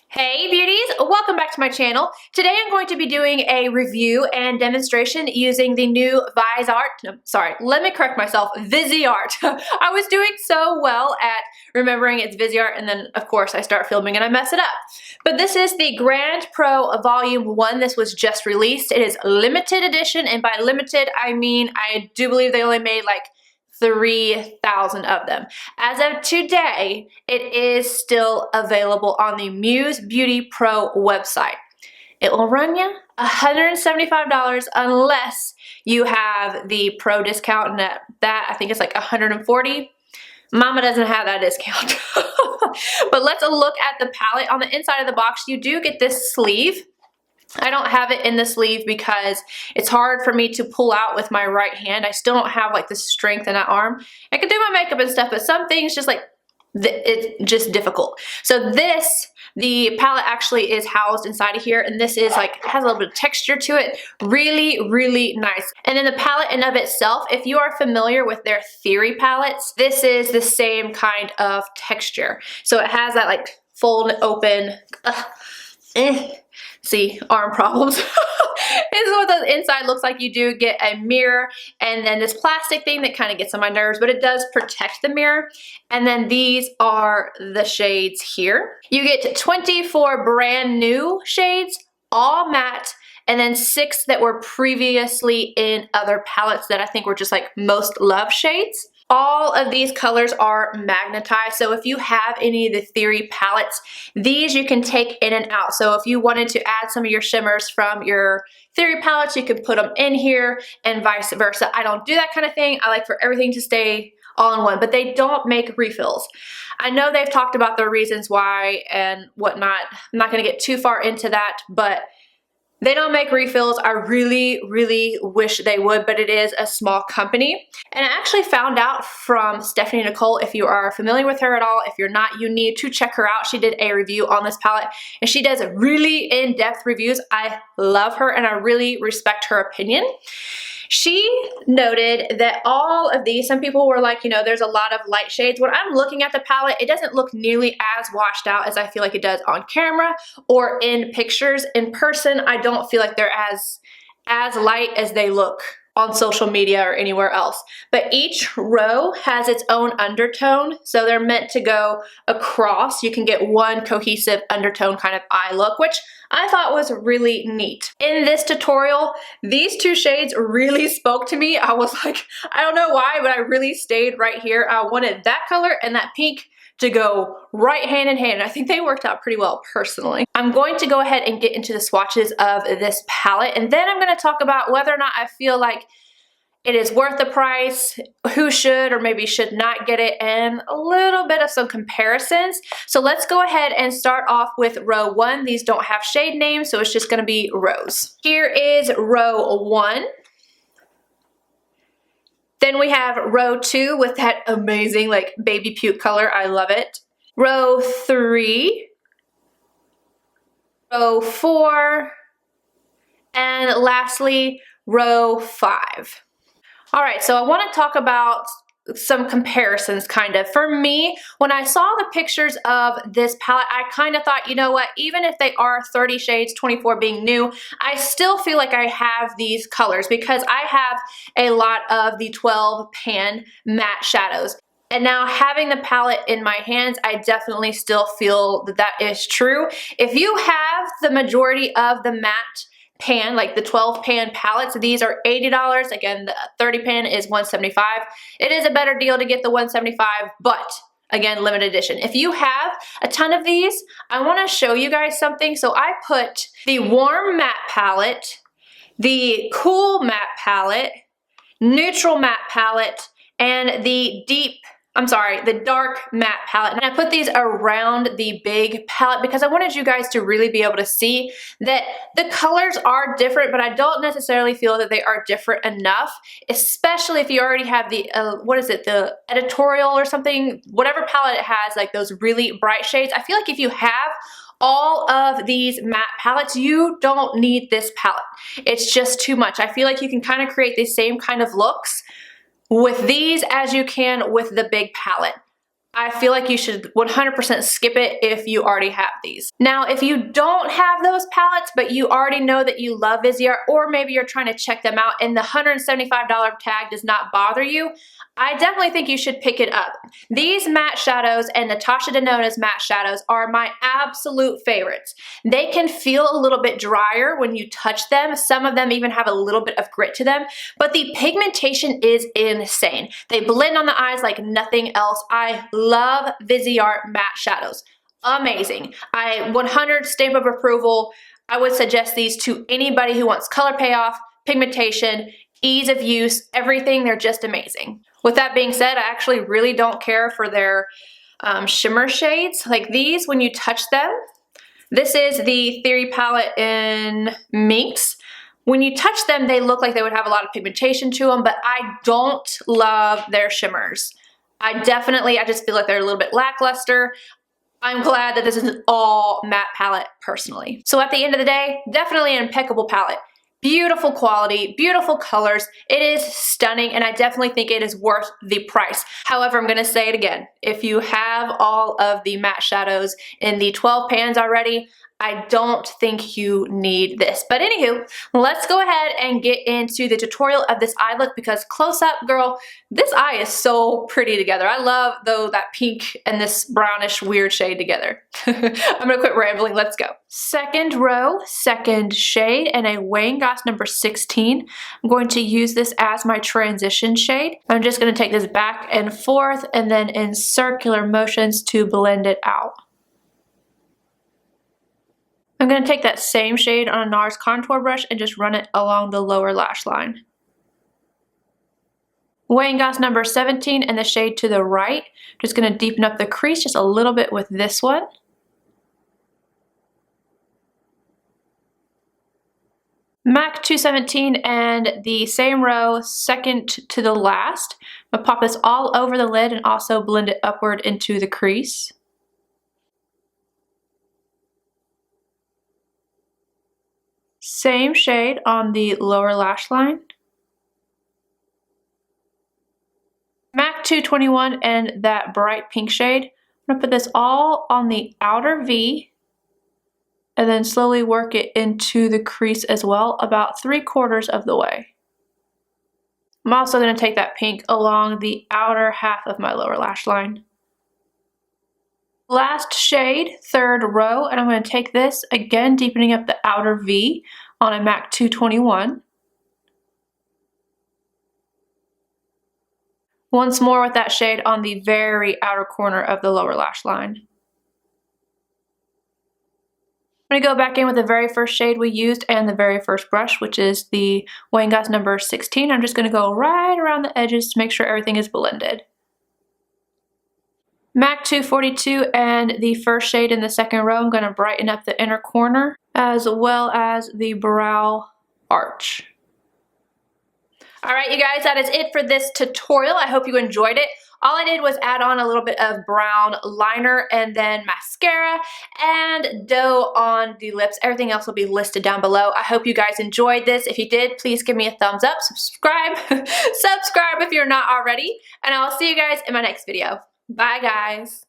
Hey beauties, welcome back to my channel. Today I'm going to be doing a review and demonstration using the new let me correct myself, Viseart. I was doing so well at remembering it's Viseart and then of course I start filming and I mess it up. But this is the Grand Pro Volume 1. This was just released. It is limited edition, and by limited I mean I do believe they only made like 3,000 of them. As of today, it is still available on the Muse Beauty Pro website. It will run you $175 unless you have the pro discount, and that I think it's like $140. Mama doesn't have that discount. But let's look at the palette. On the inside of the box, you do get this sleeve. I don't have it in the sleeve because it's hard for me to pull out with my right hand. I still don't have like the strength in that arm. I can do my makeup and stuff, but some things just like, it's just difficult. So the palette actually is housed inside of here, and this is like, has a little bit of texture to it. Really, really nice. And then the palette in of itself, if you are familiar with their Theory palettes, this is the same kind of texture. So it has that like fold open, see, arm problems. This is what the inside looks like. You do get a mirror and then this plastic thing that kind of gets on my nerves, but it does protect the mirror. And then these are the shades here. You get 24 brand new shades, all matte, and then 6 that were previously in other palettes that I think were just like most loved shades. All of these colors are magnetized, so if you have any of the Theory palettes, these you can take in and out. So if you wanted to add some of your shimmers from your Theory palettes, you can put them in here and vice versa. I don't do that kind of thing. I like for everything to stay all in one, but they don't make refills. I know they've talked about the reasons why and whatnot. I'm not going to get too far into that, but they don't make refills. I really, really wish they would, but it is a small company. And I actually found out from Stephanie Nicole, if you are familiar with her at all. If you're not, you need to check her out. She did a review on this palette, and she does really in-depth reviews. I love her, and I really respect her opinion. She noted that all of these, some people were like, you know, there's a lot of light shades. When I'm looking at the palette, it doesn't look nearly as washed out as I feel like it does on camera or in pictures. In person, I don't feel like they're as light as they look on social media or anywhere else. But each row has its own undertone, so they're meant to go across. You can get one cohesive undertone kind of eye look, which I thought was really neat. In this tutorial, these 2 shades really spoke to me. I was like, I don't know why, but I really stayed right here. I wanted that color and that pink to go right hand in hand. I think they worked out pretty well personally. I'm going to go ahead and get into the swatches of this palette, and then I'm going to talk about whether or not I feel like it is worth the price, who should or maybe should not get it, and a little bit of some comparisons. So let's go ahead and start off with row 1. These don't have shade names, so it's just going to be rows. Here is row 1. Then we have row 2 with that amazing like baby puke color. I love it. Row 3. Row 4. And lastly, row 5. All right, so I want to talk about some comparisons kind of. For me, when I saw the pictures of this palette, I kind of thought, you know what, even if they are 30 shades, 24 being new, I still feel like I have these colors because I have a lot of the 12 pan matte shadows. And now having the palette in my hands, I definitely still feel that that is true. If you have the majority of the matte pan, like the 12 pan palettes, these are $80. Again, the 30 pan is $175. It is a better deal to get the $175, but again, limited edition. If you have a ton of these, I want to show you guys something. So I put the warm matte palette, the cool matte palette, neutral matte palette, and the dark matte palette. And I put these around the big palette because I wanted you guys to really be able to see that the colors are different, but I don't necessarily feel that they are different enough, especially if you already have the, the editorial or something, whatever palette it has, like those really bright shades. I feel like if you have all of these matte palettes, you don't need this palette. It's just too much. I feel like you can kind of create the same kind of looks with these as you can with the big palette. I feel like you should 100% skip it if you already have these. Now, if you don't have those palettes, but you already know that you love Viseart, or maybe you're trying to check them out and the $175 tag does not bother you, I definitely think you should pick it up. These matte shadows and Natasha Denona's matte shadows are my absolute favorites. They can feel a little bit drier when you touch them. Some of them even have a little bit of grit to them, but the pigmentation is insane. They blend on the eyes like nothing else. I love Viseart matte shadows. Amazing. 100 stamp of approval. I would suggest these to anybody who wants color payoff, pigmentation, ease of use, everything. They're just amazing. With that being said, I actually really don't care for their shimmer shades. Like these, when you touch them, this is the Theory palette in Minx. When you touch them, they look like they would have a lot of pigmentation to them, but I don't love their shimmers. I just feel like they're a little bit lackluster. I'm glad that this is an all matte palette personally. So at the end of the day, definitely an impeccable palette. Beautiful quality, beautiful colors. It is stunning, and I definitely think it is worth the price. However, I'm gonna say it again. If you have all of the matte shadows in the 12 pans already, I don't think you need this. But anywho, let's go ahead and get into the tutorial of this eye look, because close up, girl, this eye is so pretty together. I love, though, that pink and this brownish weird shade together. I'm gonna quit rambling, let's go. Second row, second shade, and a Wayne Goss number 16. I'm going to use this as my transition shade. I'm just gonna take this back and forth and then in circular motions to blend it out. I'm going to take that same shade on a Nars contour brush and just run it along the lower lash line. Wayne Goss number 17 and the shade to the right. Just going to deepen up the crease just a little bit with this one. MAC 217 and the same row, second to the last. I'm going to pop this all over the lid and also blend it upward into the crease. Same shade on the lower lash line. MAC 221 and that bright pink shade. I'm going to put this all on the outer V and then slowly work it into the crease as well, about 3/4 of the way. I'm also going to take that pink along the outer half of my lower lash line. Last shade, third row, and I'm going to take this, again deepening up the outer V on a MAC 221. Once more with that shade on the very outer corner of the lower lash line. I'm going to go back in with the very first shade we used and the very first brush, which is the Wayne Goss number 16. I'm just going to go right around the edges to make sure everything is blended. MAC 242 and the first shade in the second row, I'm going to brighten up the inner corner as well as the brow arch. Alright you guys, that is it for this tutorial. I hope you enjoyed it. All I did was add on a little bit of brown liner and then mascara and doe on the lips. Everything else will be listed down below. I hope you guys enjoyed this. If you did, please give me a thumbs up, subscribe, subscribe if you're not already, and I'll see you guys in my next video. Bye guys.